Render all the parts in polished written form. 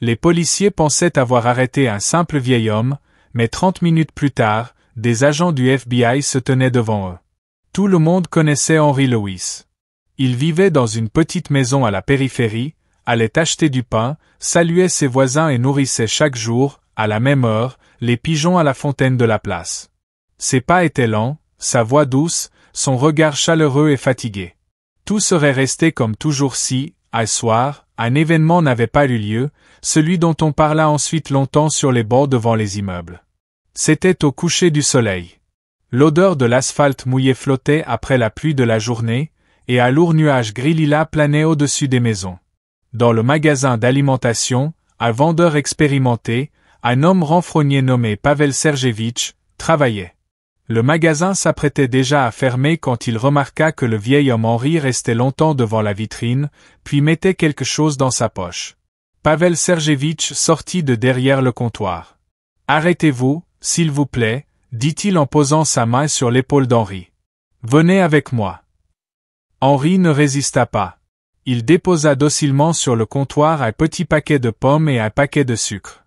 Les policiers pensaient avoir arrêté un simple vieil homme, mais 30 minutes plus tard, des agents du FBI se tenaient devant eux. Tout le monde connaissait Henry Lewis. Il vivait dans une petite maison à la périphérie, allait acheter du pain, saluait ses voisins et nourrissait chaque jour, à la même heure, les pigeons à la fontaine de la place. Ses pas étaient lents, sa voix douce, son regard chaleureux et fatigué. Tout serait resté comme toujours si, un soir, un événement n'avait pas eu lieu, celui dont on parla ensuite longtemps sur les bancs devant les immeubles. C'était au coucher du soleil. L'odeur de l'asphalte mouillé flottait après la pluie de la journée, et un lourd nuage gris-lilas planait au-dessus des maisons. Dans le magasin d'alimentation, un vendeur expérimenté, un homme renfrogné nommé Pavel Sergevitch, travaillait. Le magasin s'apprêtait déjà à fermer quand il remarqua que le vieil homme Henri restait longtemps devant la vitrine, puis mettait quelque chose dans sa poche. Pavel Sergevitch sortit de derrière le comptoir. « Arrêtez-vous, s'il vous plaît », dit-il en posant sa main sur l'épaule d'Henri. « Venez avec moi. » Henri ne résista pas. Il déposa docilement sur le comptoir un petit paquet de pommes et un paquet de sucre.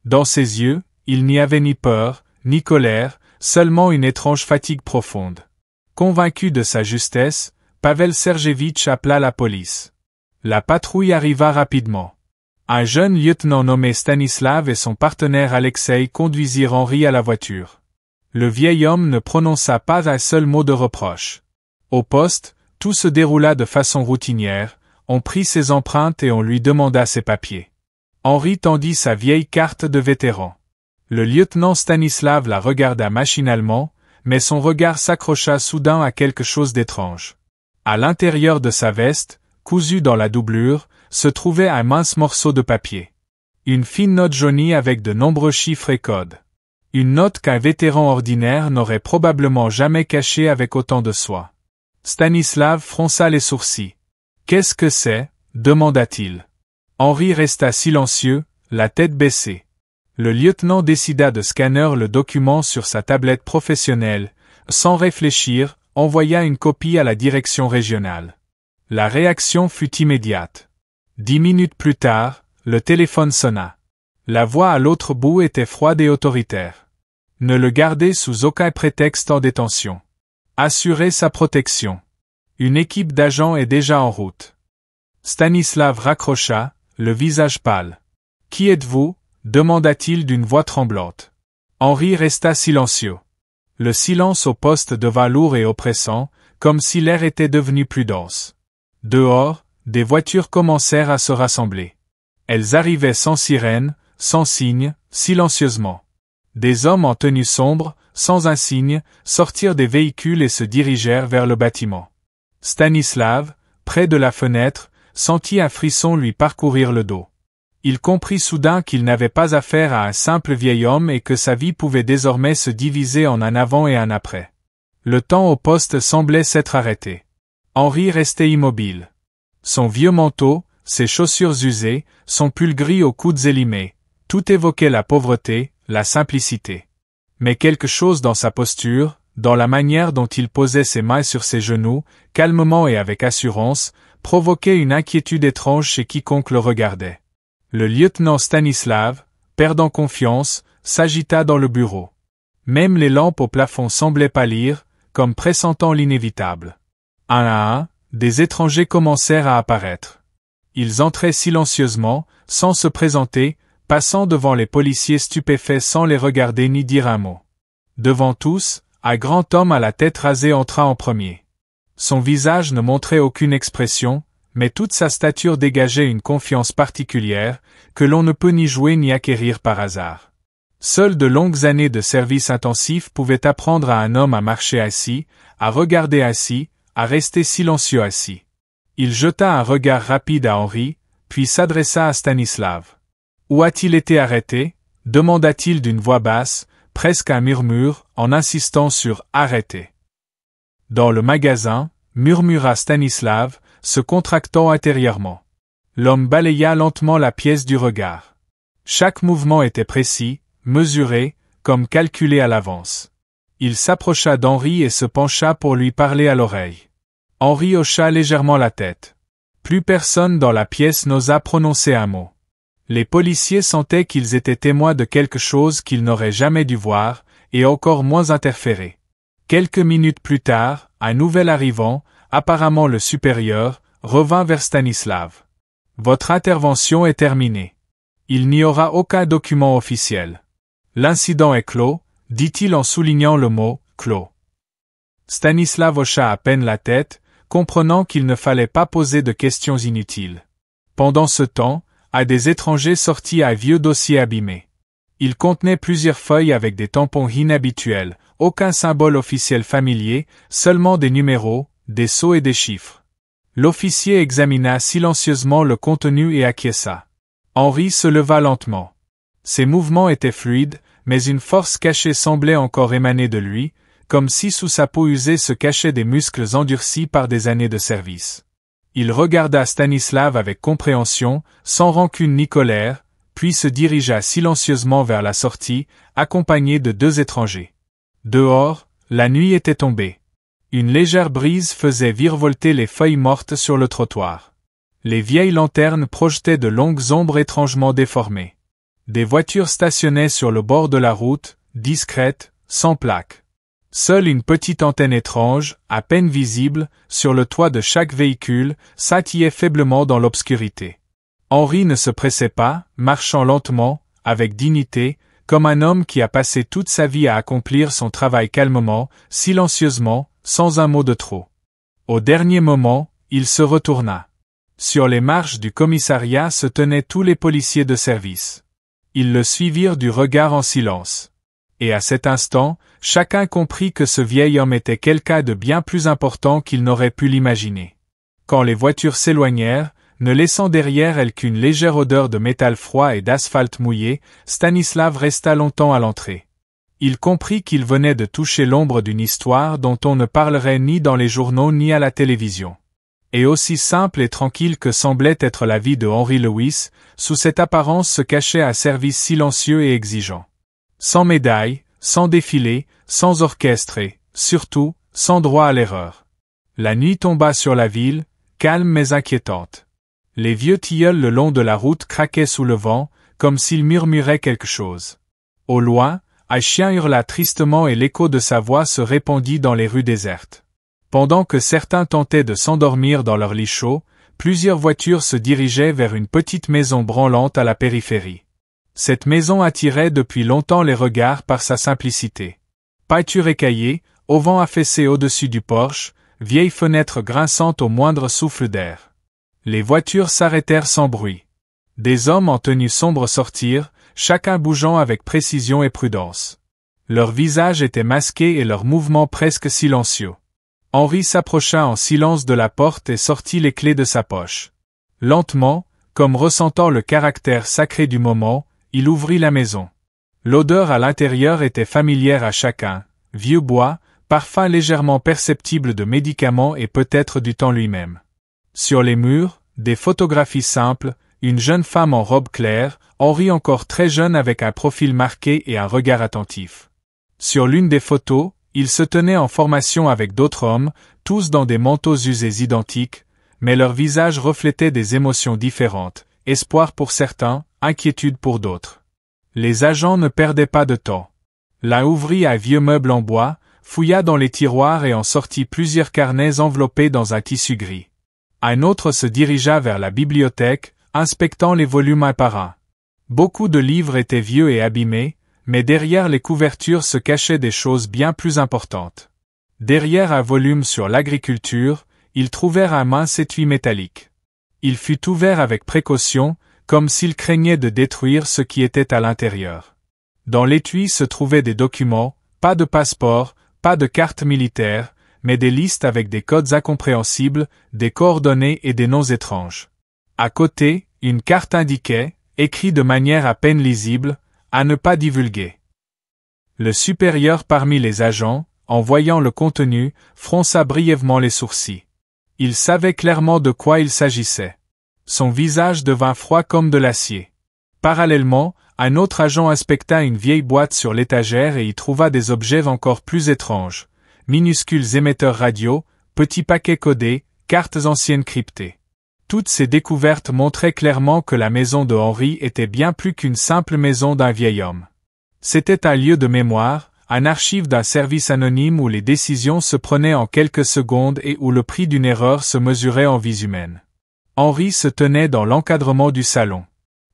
Dans ses yeux, il n'y avait ni peur, ni colère, seulement une étrange fatigue profonde. Convaincu de sa justesse, Pavel Sergevitch appela la police. La patrouille arriva rapidement. Un jeune lieutenant nommé Stanislav et son partenaire Alexei conduisirent Henri à la voiture. Le vieil homme ne prononça pas un seul mot de reproche. Au poste, tout se déroula de façon routinière, on prit ses empreintes et on lui demanda ses papiers. Henri tendit sa vieille carte de vétéran. Le lieutenant Stanislav la regarda machinalement, mais son regard s'accrocha soudain à quelque chose d'étrange. À l'intérieur de sa veste, cousue dans la doublure, se trouvait un mince morceau de papier. Une fine note jaunie avec de nombreux chiffres et codes. Une note qu'un vétéran ordinaire n'aurait probablement jamais cachée avec autant de soin. Stanislav fronça les sourcils. « Qu'est-ce que c'est » demanda-t-il. Henri resta silencieux, la tête baissée. Le lieutenant décida de scanner le document sur sa tablette professionnelle, sans réfléchir, envoya une copie à la direction régionale. La réaction fut immédiate. 10 minutes plus tard, le téléphone sonna. La voix à l'autre bout était froide et autoritaire. Ne le gardez sous aucun prétexte en détention. Assurez sa protection. Une équipe d'agents est déjà en route. Stanislav raccrocha, le visage pâle. « Qui êtes-vous » demanda-t-il d'une voix tremblante. Henri resta silencieux. Le silence au poste devint lourd et oppressant, comme si l'air était devenu plus dense. Dehors, des voitures commencèrent à se rassembler. Elles arrivaient sans sirène, sans signe, silencieusement. Des hommes en tenue sombre, sans un signe, sortirent des véhicules et se dirigèrent vers le bâtiment. Stanislav, près de la fenêtre, sentit un frisson lui parcourir le dos. Il comprit soudain qu'il n'avait pas affaire à un simple vieil homme et que sa vie pouvait désormais se diviser en un avant et un après. Le temps au poste semblait s'être arrêté. Henri restait immobile. Son vieux manteau, ses chaussures usées, son pull gris aux coudes élimés, tout évoquait la pauvreté, la simplicité. Mais quelque chose dans sa posture, dans la manière dont il posait ses mains sur ses genoux, calmement et avec assurance, provoquait une inquiétude étrange chez quiconque le regardait. Le lieutenant Stanislav, perdant confiance, s'agita dans le bureau. Même les lampes au plafond semblaient pâlir, comme pressentant l'inévitable. Un à un, des étrangers commencèrent à apparaître. Ils entraient silencieusement, sans se présenter, passant devant les policiers stupéfaits sans les regarder ni dire un mot. Devant tous, un grand homme à la tête rasée entra en premier. Son visage ne montrait aucune expression, mais toute sa stature dégageait une confiance particulière, que l'on ne peut ni jouer ni acquérir par hasard. Seules de longues années de service intensif pouvaient apprendre à un homme à marcher assis, à regarder assis, à rester silencieux assis. Il jeta un regard rapide à Henri, puis s'adressa à Stanislav. « Où a-t-il été arrêté » demanda-t-il d'une voix basse, presque un murmure, en insistant sur « arrêté ». Dans le magasin, murmura Stanislav, se contractant intérieurement. L'homme balaya lentement la pièce du regard. Chaque mouvement était précis, mesuré, comme calculé à l'avance. Il s'approcha d'Henri et se pencha pour lui parler à l'oreille. Henri hocha légèrement la tête. Plus personne dans la pièce n'osa prononcer un mot. Les policiers sentaient qu'ils étaient témoins de quelque chose qu'ils n'auraient jamais dû voir, et encore moins interférer. Quelques minutes plus tard, un nouvel arrivant, apparemment le supérieur, revint vers Stanislav. « Votre intervention est terminée. Il n'y aura aucun document officiel. L'incident est clos, dit-il en soulignant le mot « clos ». Stanislav hocha à peine la tête, comprenant qu'il ne fallait pas poser de questions inutiles. Pendant ce temps, un des étrangers sortit un vieux dossier abîmé. Il contenait plusieurs feuilles avec des tampons inhabituels, aucun symbole officiel familier, seulement des numéros, des sceaux et des chiffres. L'officier examina silencieusement le contenu et acquiesça. Henri se leva lentement. Ses mouvements étaient fluides, mais une force cachée semblait encore émaner de lui, comme si sous sa peau usée se cachaient des muscles endurcis par des années de service. Il regarda Stanislav avec compréhension, sans rancune ni colère, puis se dirigea silencieusement vers la sortie, accompagné de 2 étrangers. Dehors, la nuit était tombée. Une légère brise faisait virevolter les feuilles mortes sur le trottoir. Les vieilles lanternes projetaient de longues ombres étrangement déformées. Des voitures stationnaient sur le bord de la route, discrètes, sans plaque. Seule une petite antenne étrange, à peine visible, sur le toit de chaque véhicule, scintillait faiblement dans l'obscurité. Henri ne se pressait pas, marchant lentement, avec dignité, comme un homme qui a passé toute sa vie à accomplir son travail calmement, silencieusement, sans un mot de trop. Au dernier moment, il se retourna. Sur les marches du commissariat se tenaient tous les policiers de service. Ils le suivirent du regard en silence. Et à cet instant, chacun comprit que ce vieil homme était quelqu'un de bien plus important qu'il n'aurait pu l'imaginer. Quand les voitures s'éloignèrent, ne laissant derrière elles qu'une légère odeur de métal froid et d'asphalte mouillé, Stanislav resta longtemps à l'entrée. Il comprit qu'il venait de toucher l'ombre d'une histoire dont on ne parlerait ni dans les journaux ni à la télévision. Et aussi simple et tranquille que semblait être la vie de Henri Lewis, sous cette apparence se cachait un service silencieux et exigeant. Sans médaille, sans défilé, sans orchestre et, surtout, sans droit à l'erreur. La nuit tomba sur la ville, calme mais inquiétante. Les vieux tilleuls le long de la route craquaient sous le vent, comme s'ils murmuraient quelque chose. Au loin, un chien hurla tristement et l'écho de sa voix se répandit dans les rues désertes. Pendant que certains tentaient de s'endormir dans leur lit chaud, plusieurs voitures se dirigeaient vers une petite maison branlante à la périphérie. Cette maison attirait depuis longtemps les regards par sa simplicité. Peinture écaillée, auvent affaissé au-dessus du porche, vieilles fenêtres grinçantes au moindre souffle d'air. Les voitures s'arrêtèrent sans bruit. Des hommes en tenue sombre sortirent, chacun bougeant avec précision et prudence. Leurs visages étaient masqués et leurs mouvements presque silencieux. Henri s'approcha en silence de la porte et sortit les clés de sa poche. Lentement, comme ressentant le caractère sacré du moment, il ouvrit la maison. L'odeur à l'intérieur était familière à chacun, vieux bois, parfum légèrement perceptible de médicaments et peut-être du temps lui-même. Sur les murs, des photographies simples, une jeune femme en robe claire, Henri encore très jeune avec un profil marqué et un regard attentif. Sur l'une des photos, il se tenait en formation avec d'autres hommes, tous dans des manteaux usés identiques, mais leurs visages reflétaient des émotions différentes, espoir pour certains, inquiétude pour d'autres. Les agents ne perdaient pas de temps. L'un ouvrit un vieux meuble en bois, fouilla dans les tiroirs et en sortit plusieurs carnets enveloppés dans un tissu gris. Un autre se dirigea vers la bibliothèque, inspectant les volumes un par un. Beaucoup de livres étaient vieux et abîmés, mais derrière les couvertures se cachaient des choses bien plus importantes. Derrière un volume sur l'agriculture, ils trouvèrent un mince étui métallique. Il fut ouvert avec précaution, comme s'il craignait de détruire ce qui était à l'intérieur. Dans l'étui se trouvaient des documents, pas de passeport, pas de carte militaire, mais des listes avec des codes incompréhensibles, des coordonnées et des noms étranges. À côté, une carte indiquait, écrit de manière à peine lisible, à ne pas divulguer. Le supérieur parmi les agents, en voyant le contenu, fronça brièvement les sourcils. Il savait clairement de quoi il s'agissait. Son visage devint froid comme de l'acier. Parallèlement, un autre agent inspecta une vieille boîte sur l'étagère et y trouva des objets encore plus étranges. Minuscules émetteurs radio, petits paquets codés, cartes anciennes cryptées. Toutes ces découvertes montraient clairement que la maison de Henri était bien plus qu'une simple maison d'un vieil homme. C'était un lieu de mémoire, un archive d'un service anonyme où les décisions se prenaient en quelques secondes et où le prix d'une erreur se mesurait en vies humaines. Henri se tenait dans l'encadrement du salon.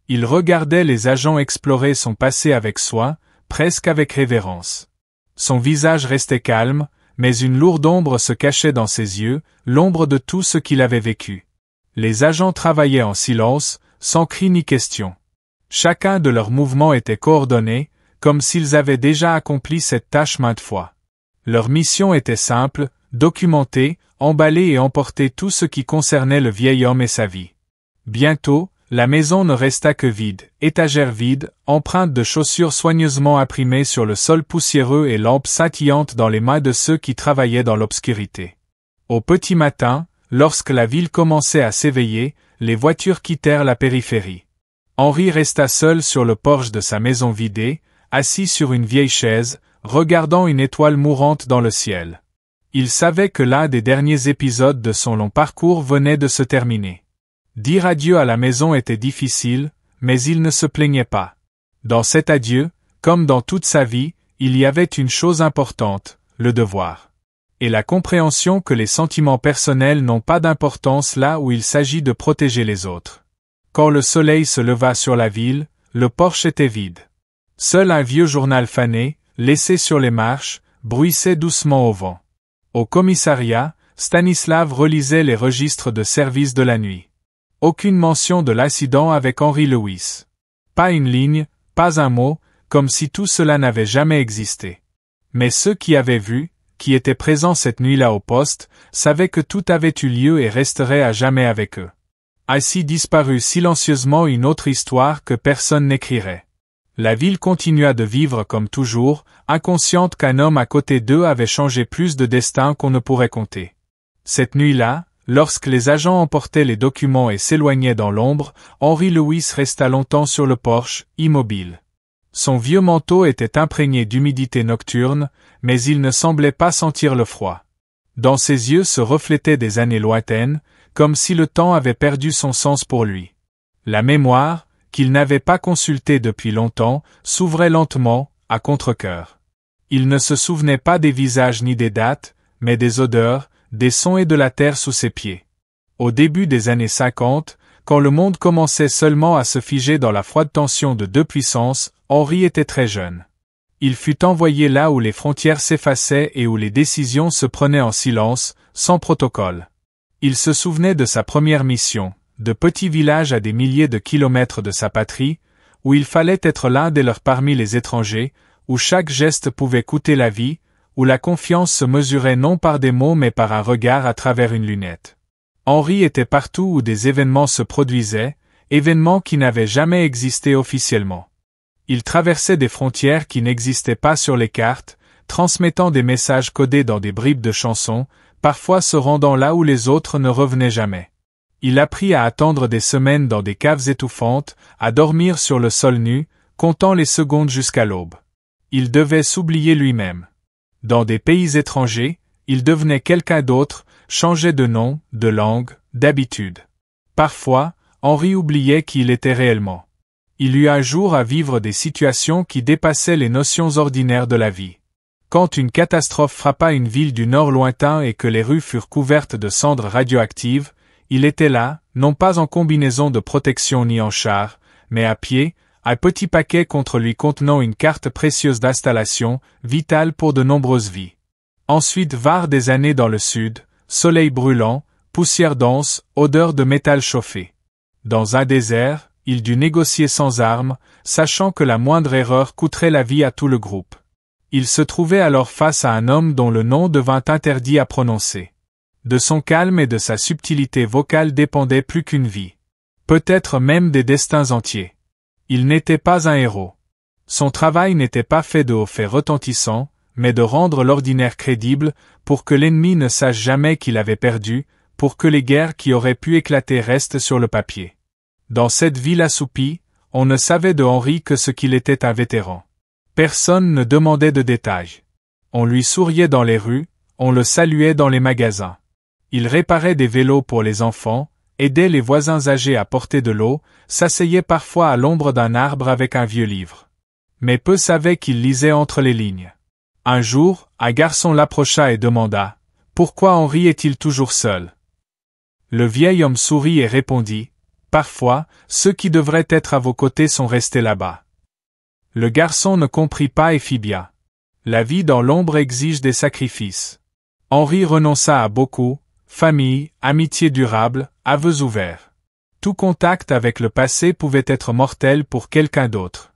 Il regardait les agents explorer son passé avec soin, presque avec révérence. Son visage restait calme, mais une lourde ombre se cachait dans ses yeux, l'ombre de tout ce qu'il avait vécu. Les agents travaillaient en silence, sans cri ni question. Chacun de leurs mouvements était coordonné, comme s'ils avaient déjà accompli cette tâche maintes fois. Leur mission était simple, documenter, emballer et emporter tout ce qui concernait le vieil homme et sa vie. Bientôt, la maison ne resta que vide, étagères vides, empreintes de chaussures soigneusement imprimées sur le sol poussiéreux et lampes scintillantes dans les mains de ceux qui travaillaient dans l'obscurité. Au petit matin, lorsque la ville commençait à s'éveiller, les voitures quittèrent la périphérie. Henri resta seul sur le porche de sa maison vidée, assis sur une vieille chaise, regardant une étoile mourante dans le ciel. Il savait que l'un des derniers épisodes de son long parcours venait de se terminer. Dire adieu à la maison était difficile, mais il ne se plaignait pas. Dans cet adieu, comme dans toute sa vie, il y avait une chose importante, le devoir. Et la compréhension que les sentiments personnels n'ont pas d'importance là où il s'agit de protéger les autres. Quand le soleil se leva sur la ville, le porche était vide. Seul un vieux journal fané, laissé sur les marches, bruissait doucement au vent. Au commissariat, Stanislav relisait les registres de service de la nuit. Aucune mention de l'incident avec Henri Lewis. Pas une ligne, pas un mot, comme si tout cela n'avait jamais existé. Mais ceux qui avaient vu, qui étaient présents cette nuit-là au poste, savaient que tout avait eu lieu et resterait à jamais avec eux. Ainsi disparut silencieusement une autre histoire que personne n'écrirait. La ville continua de vivre comme toujours, inconsciente qu'un homme à côté d'eux avait changé plus de destin qu'on ne pourrait compter. Cette nuit-là, lorsque les agents emportaient les documents et s'éloignaient dans l'ombre, Henri Lewis resta longtemps sur le porche, immobile. Son vieux manteau était imprégné d'humidité nocturne, mais il ne semblait pas sentir le froid. Dans ses yeux se reflétaient des années lointaines, comme si le temps avait perdu son sens pour lui. La mémoire, qu'il n'avait pas consultée depuis longtemps, s'ouvrait lentement, à contre-cœur. Il ne se souvenait pas des visages ni des dates, mais des odeurs, des sons et de la terre sous ses pieds. Au début des années 50, quand le monde commençait seulement à se figer dans la froide tension de deux puissances, Henri était très jeune. Il fut envoyé là où les frontières s'effaçaient et où les décisions se prenaient en silence, sans protocole. Il se souvenait de sa première mission, de petits villages à des milliers de kilomètres de sa patrie, où il fallait être l'un des leurs parmi les étrangers, où chaque geste pouvait coûter la vie, où la confiance se mesurait non par des mots mais par un regard à travers une lunette. Henri était partout où des événements se produisaient, événements qui n'avaient jamais existé officiellement. Il traversait des frontières qui n'existaient pas sur les cartes, transmettant des messages codés dans des bribes de chansons, parfois se rendant là où les autres ne revenaient jamais. Il apprit à attendre des semaines dans des caves étouffantes, à dormir sur le sol nu, comptant les secondes jusqu'à l'aube. Il devait s'oublier lui-même. Dans des pays étrangers, il devenait quelqu'un d'autre, changeait de nom, de langue, d'habitude. Parfois, Henri oubliait qui il était réellement. Il eut un jour à vivre des situations qui dépassaient les notions ordinaires de la vie. Quand une catastrophe frappa une ville du nord lointain et que les rues furent couvertes de cendres radioactives, il était là, non pas en combinaison de protection ni en char, mais à pied, un petit paquet contre lui contenant une carte précieuse d'installation, vitale pour de nombreuses vies. Ensuite vinrent des années dans le sud, soleil brûlant, poussière dense, odeur de métal chauffé. Dans un désert, il dut négocier sans armes, sachant que la moindre erreur coûterait la vie à tout le groupe. Il se trouvait alors face à un homme dont le nom devint interdit à prononcer. De son calme et de sa subtilité vocale dépendait plus qu'une vie. Peut-être même des destins entiers. Il n'était pas un héros. Son travail n'était pas fait de hauts faits retentissants, mais de rendre l'ordinaire crédible, pour que l'ennemi ne sache jamais qu'il avait perdu, pour que les guerres qui auraient pu éclater restent sur le papier. Dans cette ville assoupie, on ne savait de Henri que ce qu'il était un vétéran. Personne ne demandait de détails. On lui souriait dans les rues, on le saluait dans les magasins. Il réparait des vélos pour les enfants, aidait les voisins âgés à porter de l'eau, s'asseyait parfois à l'ombre d'un arbre avec un vieux livre. Mais peu savaient qu'il lisait entre les lignes. Un jour, un garçon l'approcha et demanda « Pourquoi Henri est-il toujours seul ?» Le vieil homme sourit et répondit « Parfois, ceux qui devraient être à vos côtés sont restés là-bas. » Le garçon ne comprit pas et fit bien. La vie dans l'ombre exige des sacrifices. Henri renonça à beaucoup, famille, amitié durable, aveux ouverts. Tout contact avec le passé pouvait être mortel pour quelqu'un d'autre.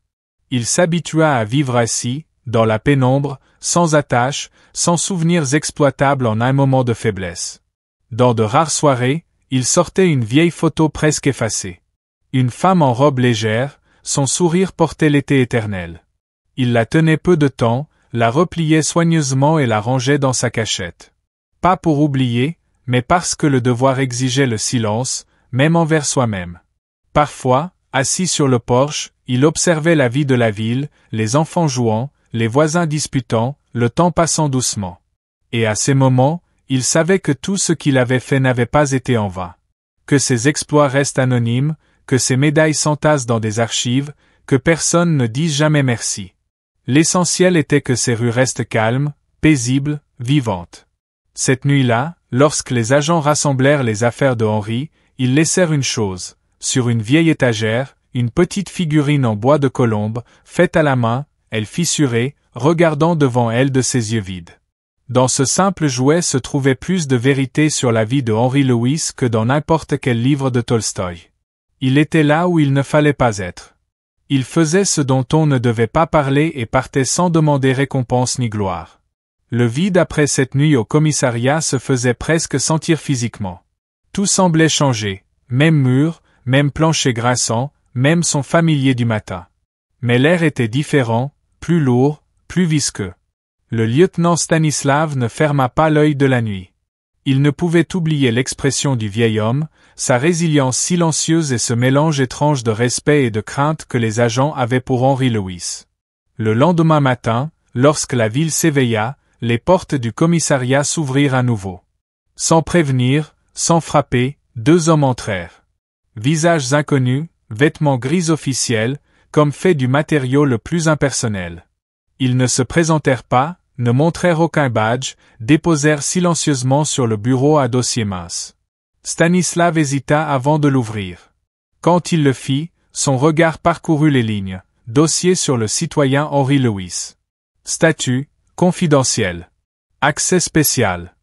Il s'habitua à vivre assis, dans la pénombre, sans attache, sans souvenirs exploitables en un moment de faiblesse. Dans de rares soirées, il sortait une vieille photo presque effacée. Une femme en robe légère, son sourire portait l'été éternel. Il la tenait peu de temps, la repliait soigneusement et la rangeait dans sa cachette. Pas pour oublier, mais parce que le devoir exigeait le silence, même envers soi-même. Parfois, assis sur le porche, il observait la vie de la ville, les enfants jouant, les voisins disputant, le temps passant doucement. Et à ces moments, il savait que tout ce qu'il avait fait n'avait pas été en vain. Que ses exploits restent anonymes, que ses médailles s'entassent dans des archives, que personne ne dise jamais merci. L'essentiel était que ces rues restent calmes, paisibles, vivantes. Cette nuit-là, lorsque les agents rassemblèrent les affaires de Henri, ils laissèrent une chose, sur une vieille étagère, une petite figurine en bois de colombe, faite à la main, elle fissurée, regardant devant elle de ses yeux vides. Dans ce simple jouet se trouvait plus de vérité sur la vie de Henri Louis que dans n'importe quel livre de Tolstoï. Il était là où il ne fallait pas être. Il faisait ce dont on ne devait pas parler et partait sans demander récompense ni gloire. Le vide après cette nuit au commissariat se faisait presque sentir physiquement. Tout semblait changer, même mur, même plancher grinçant, même son familier du matin. Mais l'air était différent, plus lourd, plus visqueux. Le lieutenant Stanislav ne ferma pas l'œil de la nuit. Il ne pouvait oublier l'expression du vieil homme, sa résilience silencieuse et ce mélange étrange de respect et de crainte que les agents avaient pour Henri Louis. Le lendemain matin, lorsque la ville s'éveilla, les portes du commissariat s'ouvrirent à nouveau. Sans prévenir, sans frapper, deux hommes entrèrent. Visages inconnus, vêtements gris officiels, comme faits du matériau le plus impersonnel. Ils ne se présentèrent pas, ne montrèrent aucun badge, déposèrent silencieusement sur le bureau un dossier mince. Stanislav hésita avant de l'ouvrir. Quand il le fit, son regard parcourut les lignes. Dossier sur le citoyen Henri Louis. Statut, confidentiel. Accès spécial.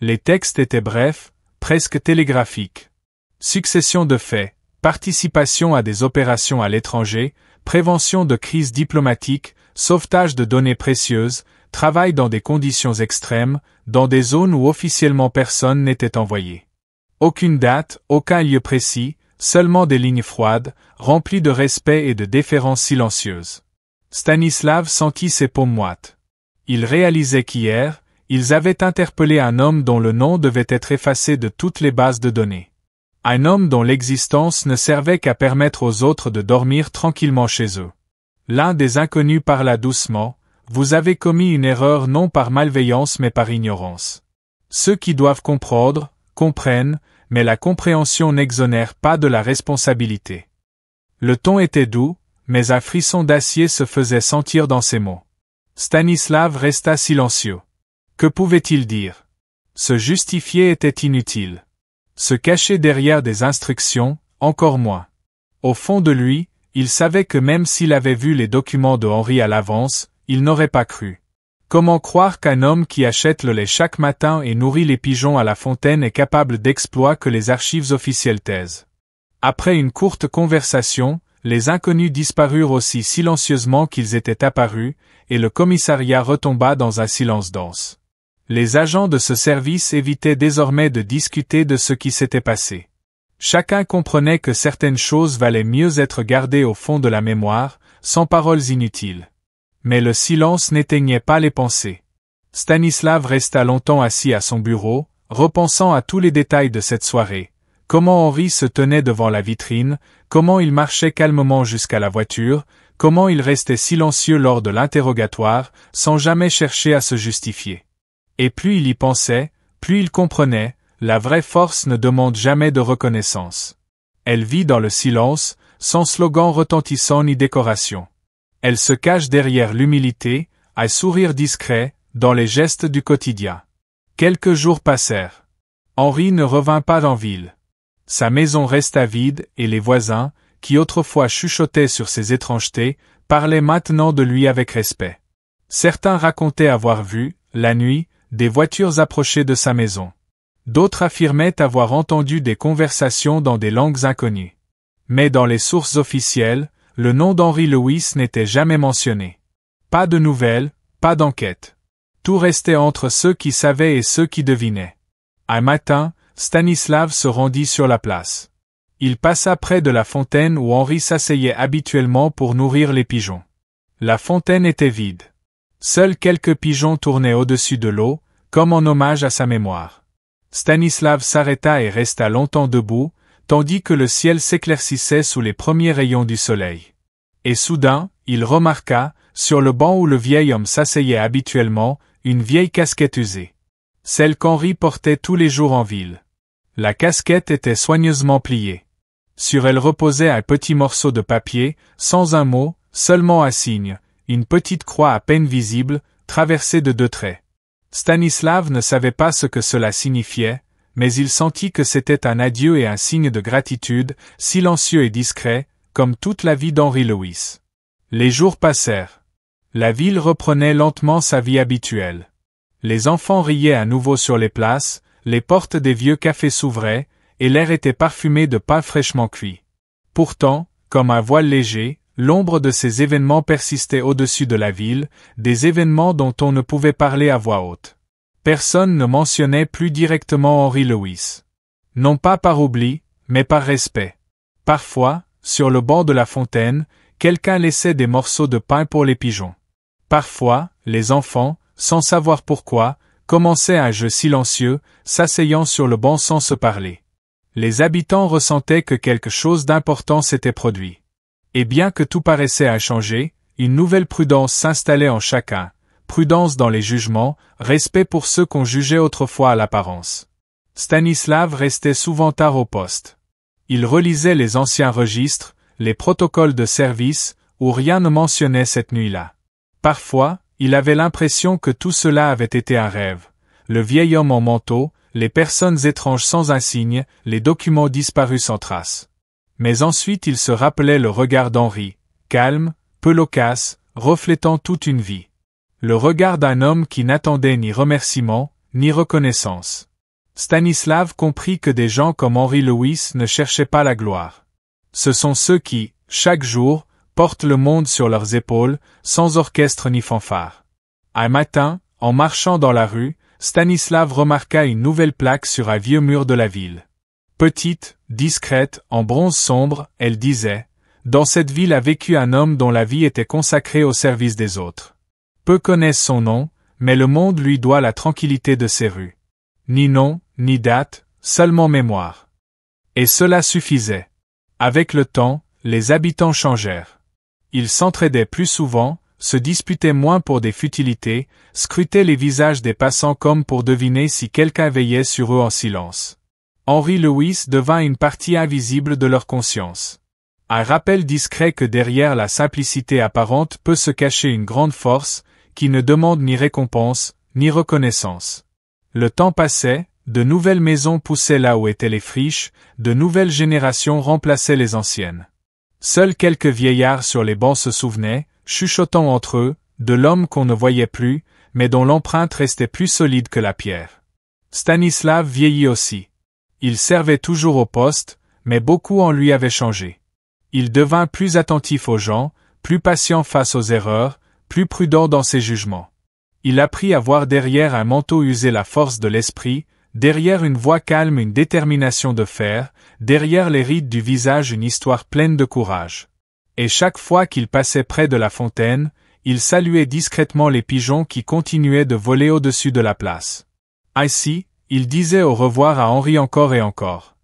Les textes étaient brefs, presque télégraphiques. Succession de faits, participation à des opérations à l'étranger, prévention de crises diplomatiques, sauvetage de données précieuses, travail dans des conditions extrêmes, dans des zones où officiellement personne n'était envoyé. Aucune date, aucun lieu précis, seulement des lignes froides, remplies de respect et de déférence silencieuse. Stanislav sentit ses paumes moites. Il réalisait qu'hier, ils avaient interpellé un homme dont le nom devait être effacé de toutes les bases de données. Un homme dont l'existence ne servait qu'à permettre aux autres de dormir tranquillement chez eux. L'un des inconnus parla doucement. Vous avez commis une erreur non par malveillance mais par ignorance. Ceux qui doivent comprendre, comprennent, mais la compréhension n'exonère pas de la responsabilité. Le ton était doux, mais un frisson d'acier se faisait sentir dans ses mots. Stanislav resta silencieux. Que pouvait-il dire? Se justifier était inutile. Se cacher derrière des instructions, encore moins. Au fond de lui, il savait que même s'il avait vu les documents de Henri à l'avance, il n'aurait pas cru. Comment croire qu'un homme qui achète le lait chaque matin et nourrit les pigeons à la fontaine est capable d'exploits que les archives officielles taisent? Après une courte conversation, les inconnus disparurent aussi silencieusement qu'ils étaient apparus, et le commissariat retomba dans un silence dense. Les agents de ce service évitaient désormais de discuter de ce qui s'était passé. Chacun comprenait que certaines choses valaient mieux être gardées au fond de la mémoire, sans paroles inutiles. Mais le silence n'éteignait pas les pensées. Stanislav resta longtemps assis à son bureau, repensant à tous les détails de cette soirée. Comment Henri se tenait devant la vitrine, comment il marchait calmement jusqu'à la voiture, comment il restait silencieux lors de l'interrogatoire, sans jamais chercher à se justifier. Et plus il y pensait, plus il comprenait, la vraie force ne demande jamais de reconnaissance. Elle vit dans le silence, sans slogan retentissant ni décoration. Elle se cache derrière l'humilité, un sourire discret, dans les gestes du quotidien. Quelques jours passèrent. Henri ne revint pas en ville. Sa maison resta vide et les voisins, qui autrefois chuchotaient sur ses étrangetés, parlaient maintenant de lui avec respect. Certains racontaient avoir vu, la nuit, des voitures approcher de sa maison. D'autres affirmaient avoir entendu des conversations dans des langues inconnues. Mais dans les sources officielles, le nom d'Henri Lewis n'était jamais mentionné. Pas de nouvelles, pas d'enquête. Tout restait entre ceux qui savaient et ceux qui devinaient. Un matin, Stanislav se rendit sur la place. Il passa près de la fontaine où Henri s'asseyait habituellement pour nourrir les pigeons. La fontaine était vide. Seuls quelques pigeons tournaient au-dessus de l'eau, comme en hommage à sa mémoire. Stanislav s'arrêta et resta longtemps debout, tandis que le ciel s'éclaircissait sous les premiers rayons du soleil. Et soudain, il remarqua, sur le banc où le vieil homme s'asseyait habituellement, une vieille casquette usée. Celle qu'Henri portait tous les jours en ville. La casquette était soigneusement pliée. Sur elle reposait un petit morceau de papier, sans un mot, seulement un signe, une petite croix à peine visible, traversée de 2 traits. Stanislav ne savait pas ce que cela signifiait, mais il sentit que c'était un adieu et un signe de gratitude, silencieux et discret, comme toute la vie d'Henri Lewis. Les jours passèrent. La ville reprenait lentement sa vie habituelle. Les enfants riaient à nouveau sur les places, les portes des vieux cafés s'ouvraient, et l'air était parfumé de pain fraîchement cuit. Pourtant, comme un voile léger, l'ombre de ces événements persistait au-dessus de la ville, des événements dont on ne pouvait parler à voix haute. Personne ne mentionnait plus directement Henri Lewis. Non pas par oubli, mais par respect. Parfois, sur le banc de la fontaine, quelqu'un laissait des morceaux de pain pour les pigeons. Parfois, les enfants, sans savoir pourquoi, commençaient un jeu silencieux, s'asseyant sur le banc sans se parler. Les habitants ressentaient que quelque chose d'important s'était produit. Et bien que tout paraissait inchangé, une nouvelle prudence s'installait en chacun, prudence dans les jugements, respect pour ceux qu'on jugeait autrefois à l'apparence. Stanislav restait souvent tard au poste. Il relisait les anciens registres, les protocoles de service, où rien ne mentionnait cette nuit-là. Parfois, il avait l'impression que tout cela avait été un rêve. Le vieil homme en manteau, les personnes étranges sans un signe, les documents disparus sans trace. Mais ensuite il se rappelait le regard d'Henri, calme, peu loquace, reflétant toute une vie. Le regard d'un homme qui n'attendait ni remerciement, ni reconnaissance. Stanislav comprit que des gens comme Henri Lewis ne cherchaient pas la gloire. Ce sont ceux qui, chaque jour, portent le monde sur leurs épaules, sans orchestre ni fanfare. Un matin, en marchant dans la rue, Stanislav remarqua une nouvelle plaque sur un vieux mur de la ville. Petite, discrète, en bronze sombre, elle disait « Dans cette ville a vécu un homme dont la vie était consacrée au service des autres. Peu connaissent son nom, mais le monde lui doit la tranquillité de ses rues. Ni nom, ni date, seulement mémoire. » Et cela suffisait. Avec le temps, les habitants changèrent. Ils s'entraidaient plus souvent, se disputaient moins pour des futilités, scrutaient les visages des passants comme pour deviner si quelqu'un veillait sur eux en silence. Henri Lewis devint une partie invisible de leur conscience. Un rappel discret que derrière la simplicité apparente peut se cacher une grande force, qui ne demande ni récompense, ni reconnaissance. Le temps passait, de nouvelles maisons poussaient là où étaient les friches, de nouvelles générations remplaçaient les anciennes. Seuls quelques vieillards sur les bancs se souvenaient, chuchotant entre eux, de l'homme qu'on ne voyait plus, mais dont l'empreinte restait plus solide que la pierre. Stanislav vieillit aussi. Il servait toujours au poste, mais beaucoup en lui avait changé. Il devint plus attentif aux gens, plus patient face aux erreurs, plus prudent dans ses jugements. Il apprit à voir derrière un manteau usé la force de l'esprit, derrière une voix calme une détermination de fer, derrière les rides du visage une histoire pleine de courage. Et chaque fois qu'il passait près de la fontaine, il saluait discrètement les pigeons qui continuaient de voler au-dessus de la place. Ainsi, il disait au revoir à Henri encore et encore.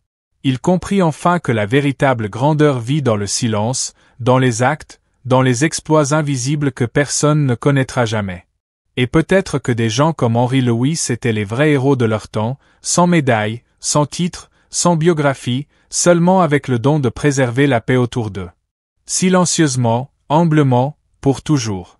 Il comprit enfin que la véritable grandeur vit dans le silence, dans les actes, dans les exploits invisibles que personne ne connaîtra jamais. Et peut-être que des gens comme Henry Lewis étaient les vrais héros de leur temps, sans médaille, sans titre, sans biographie, seulement avec le don de préserver la paix autour d'eux. Silencieusement, humblement, pour toujours.